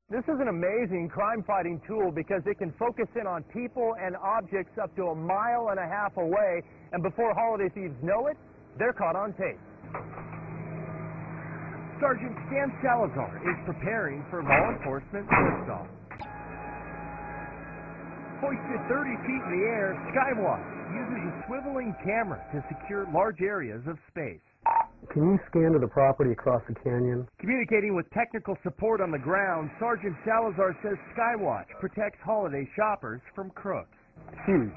This is an amazing crime-fighting tool because it can focus in on people and objects up to 1.5 miles away, and before holiday thieves know it, they're caught on tape. Sergeant Stan Salazar is preparing for law enforcement liftoff. Hoisted 30 feet in the air, Skywatch uses a swiveling camera to secure large areas of space. Can you scan to the property across the canyon? Communicating with technical support on the ground, Sergeant Salazar says Skywatch protects holiday shoppers from crooks. Huge.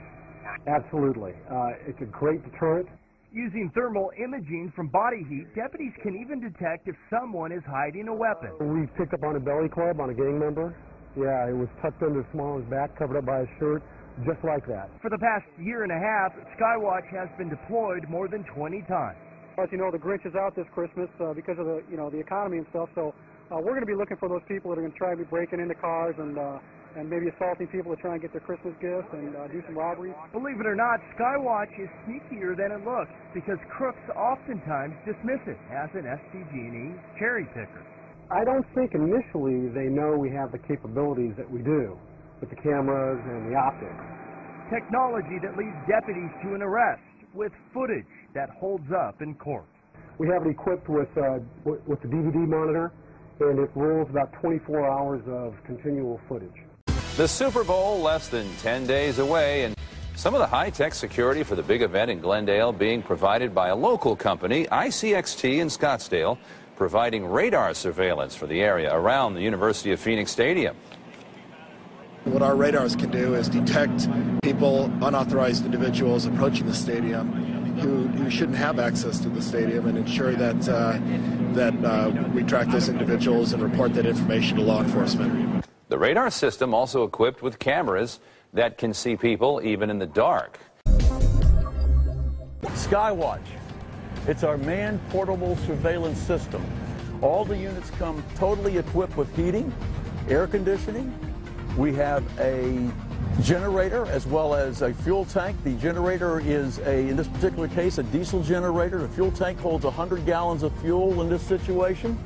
Absolutely. It's a great deterrent. Using thermal imaging from body heat, deputies can even detect if someone is hiding a weapon. We picked up on a belly club on a gang member. Yeah, it was tucked under Small's back, covered up by his shirt, just like that. For the past year and a half, Skywatch has been deployed more than 20 times. As you know, the Grinch is out this Christmas because of the economy and stuff. So we're going to be looking for those people that are going to try to be breaking into cars and maybe assaulting people to try and get their Christmas gifts and do some robberies. Believe it or not, Skywatch is sneakier than it looks because crooks oftentimes dismiss it as an SDG&E cherry picker. I don't think initially they know we have the capabilities that we do with the cameras and the optics. Technology that leads deputies to an arrest with footage that holds up in court. We have it equipped with the DVD monitor, and it rolls about 24 hours of continual footage. The Super Bowl less than 10 days away, and some of the high-tech security for the big event in Glendale being provided by a local company, ICXT in Scottsdale, providing radar surveillance for the area around the University of Phoenix Stadium. What our radars can do is detect people, unauthorized individuals approaching the stadium who shouldn't have access to the stadium, and ensure that we track those individuals and report that information to law enforcement. The radar system also equipped with cameras that can see people even in the dark. Skywatch. It's our manned portable surveillance system. All the units come totally equipped with heating, air conditioning. We have a generator as well as a fuel tank. The generator is, in this particular case, a diesel generator. The fuel tank holds 100 gallons of fuel in this situation,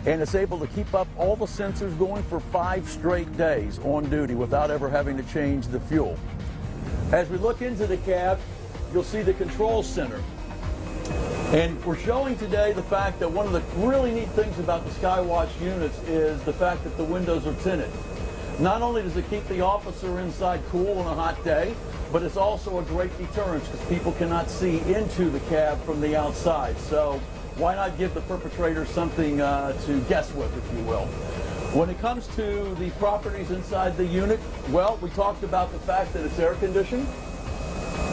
and it's able to keep up all the sensors going for 5 straight days on duty without ever having to change the fuel. As we look into the cab, you'll see the control center. And we're showing today the fact that one of the really neat things about the Skywatch units is the fact that the windows are tinted. Not only does it keep the officer inside cool on a hot day, but it's also a great deterrence because people cannot see into the cab from the outside. So why not give the perpetrator something to guess with, if you will? When it comes to the properties inside the unit, well, we talked about the fact that it's air conditioned.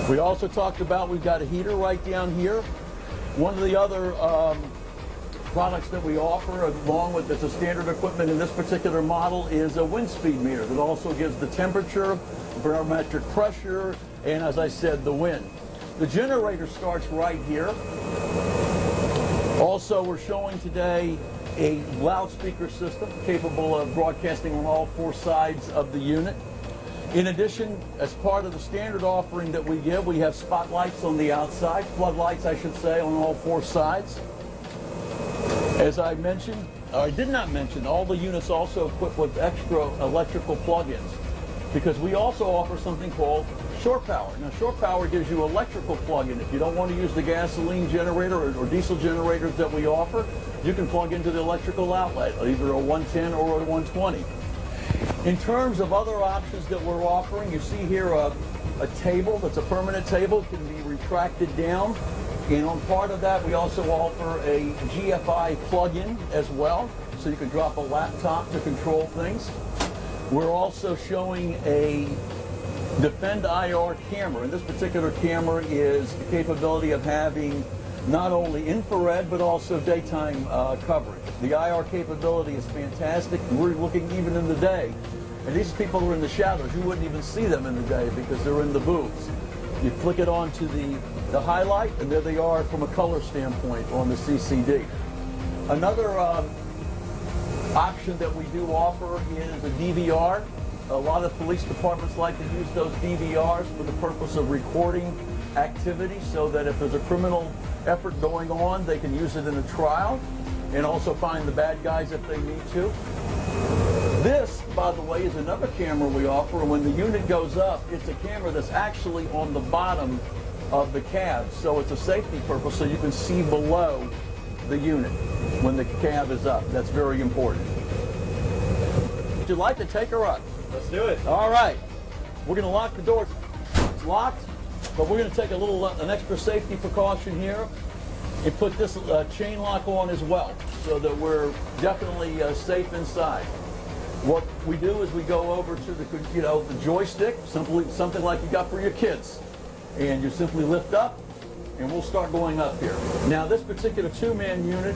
We also talked about we've got a heater right down here. One of the other products that we offer, along with the standard equipment in this particular model, is a wind speed meter that also gives the temperature, barometric pressure, and as I said, the wind. The generator starts right here. Also, we're showing today a loudspeaker system capable of broadcasting on all 4 sides of the unit. In addition, as part of the standard offering that we give, we have spotlights on the outside, floodlights, I should say, on all 4 sides. As I mentioned, or I did not mention, all the units also equipped with extra electrical plug-ins, because we also offer something called shore power. Now, shore power gives you electrical plug-in. If you don't want to use the gasoline generator or diesel generators that we offer, you can plug into the electrical outlet, either a 110 or a 120. In terms of other options that we're offering, you see here a table that's a permanent table. It can be retracted down. And on part of that, we also offer a GFI plug-in as well, so you can drop a laptop to control things. We're also showing a Defend IR camera, and this particular camera is the capability of having not only infrared but also daytime coverage. The IR capability is fantastic. We're looking even in the day, and these people who are in the shadows, you wouldn't even see them in the day because they're in the booths. You flick it on to the highlight, and there they are from a color standpoint on the CCD. Another option that we do offer is a DVR. A lot of police departments like to use those DVRs for the purpose of recording activity, so that if there's a criminal effort going on, they can use it in a trial and also find the bad guys if they need to. This, by the way, is another camera we offer, and when the unit goes up, it's a camera that's actually on the bottom of the cab, so it's a safety purpose, so you can see below the unit when the cab is up. That's very important. Would you like to take her up? Let's do it. All right. We're going to lock the doors. It's locked, but we're going to take an extra safety precaution here and put this chain lock on as well, so that we're definitely safe inside. What we do is we go over to the joystick, something like you got for your kids, and you simply lift up, and we'll start going up here. Now, this particular two-man unit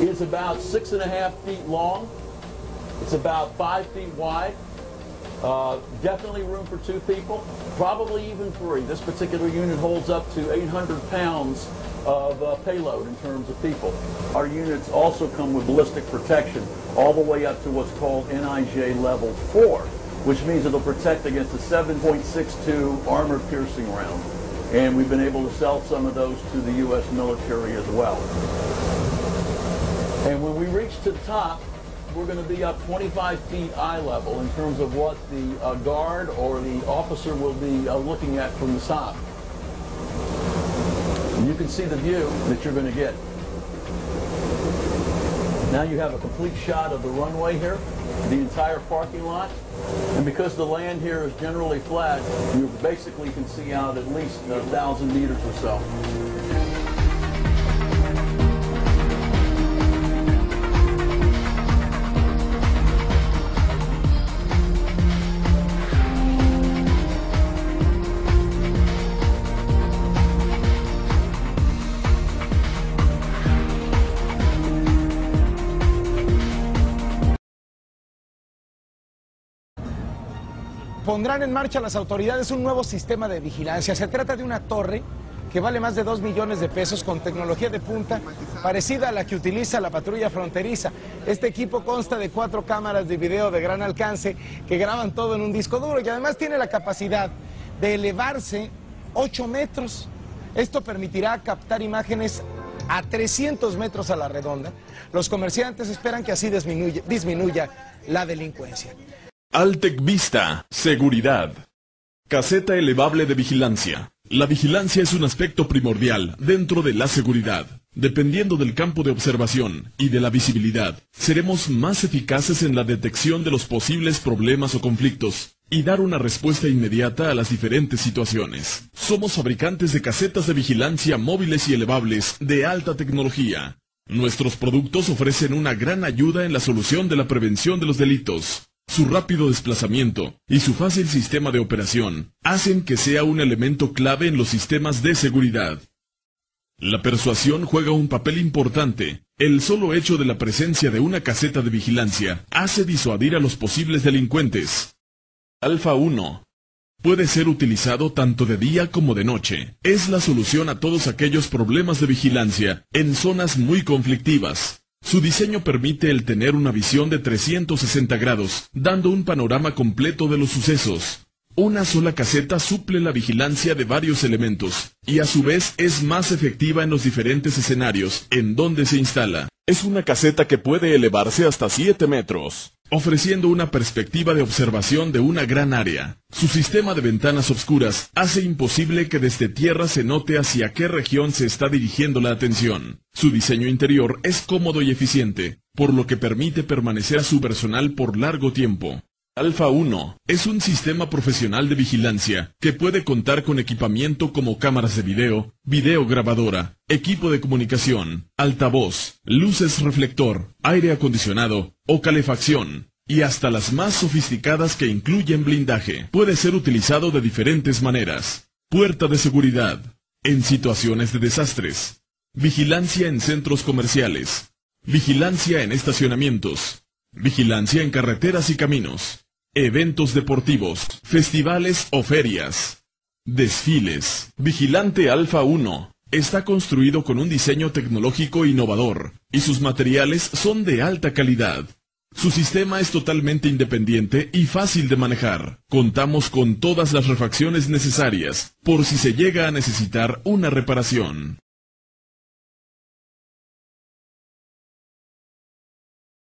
is about 6.5 feet long. It's about 5 feet wide. Definitely room for 2 people, probably even 3. This particular unit holds up to 800 pounds of payload in terms of people. Our units also come with ballistic protection all the way up to what's called NIJ level 4, which means it'll protect against a 7.62 armor-piercing round. And we've been able to sell some of those to the U.S. military as well. And when we reach to the top, we're going to be up 25 feet eye level in terms of what the guard or the officer will be looking at from the top. And you can see the view that you're going to get. Now you have a complete shot of the runway here, the entire parking lot. And because the land here is generally flat, you basically can see out at least 1,000 meters or so. Pondrán en marcha las autoridades un nuevo sistema de vigilancia. Se trata de una torre que vale más de 2 millones de pesos con tecnología de punta parecida a la que utiliza la patrulla fronteriza. Este equipo consta de 4 cámaras de video de gran alcance que graban todo en un disco duro y además tiene la capacidad de elevarse 8 metros. Esto permitirá captar imágenes a 300 metros a la redonda. Los comerciantes esperan que así disminuya la delincuencia. Altec Vista, seguridad. Caseta elevable de vigilancia. La vigilancia es un aspecto primordial dentro de la seguridad. Dependiendo del campo de observación y de la visibilidad, seremos más eficaces en la detección de los posibles problemas o conflictos y dar una respuesta inmediata a las diferentes situaciones. Somos fabricantes de casetas de vigilancia móviles y elevables de alta tecnología. Nuestros productos ofrecen una gran ayuda en la solución de la prevención de los delitos. Su rápido desplazamiento y su fácil sistema de operación hacen que sea un elemento clave en los sistemas de seguridad. La persuasión juega un papel importante. El solo hecho de la presencia de una caseta de vigilancia hace disuadir a los posibles delincuentes. Alfa 1. Puede ser utilizado tanto de día como de noche. Es la solución a todos aquellos problemas de vigilancia en zonas muy conflictivas. Su diseño permite el tener una visión de 360 grados, dando un panorama completo de los sucesos. Una sola caseta suple la vigilancia de varios elementos, y a su vez es más efectiva en los diferentes escenarios en donde se instala. Es una caseta que puede elevarse hasta 7 metros, ofreciendo una perspectiva de observación de una gran área. Su sistema de ventanas obscuras hace imposible que desde tierra se note hacia qué región se está dirigiendo la atención. Su diseño interior es cómodo y eficiente, por lo que permite permanecer a su personal por largo tiempo. Alfa 1 es un sistema profesional de vigilancia que puede contar con equipamiento como cámaras de video, videograbadora, equipo de comunicación, altavoz, luces reflector, aire acondicionado o calefacción, y hasta las más sofisticadas que incluyen blindaje. Puede ser utilizado de diferentes maneras. Puerta de seguridad, en situaciones de desastres, vigilancia en centros comerciales, vigilancia en estacionamientos, vigilancia en carreteras y caminos, eventos deportivos, festivales o ferias, desfiles. Vigilante Alfa 1 está construido con un diseño tecnológico innovador y sus materiales son de alta calidad. Su sistema es totalmente independiente y fácil de manejar. Contamos con todas las refacciones necesarias por si se llega a necesitar una reparación.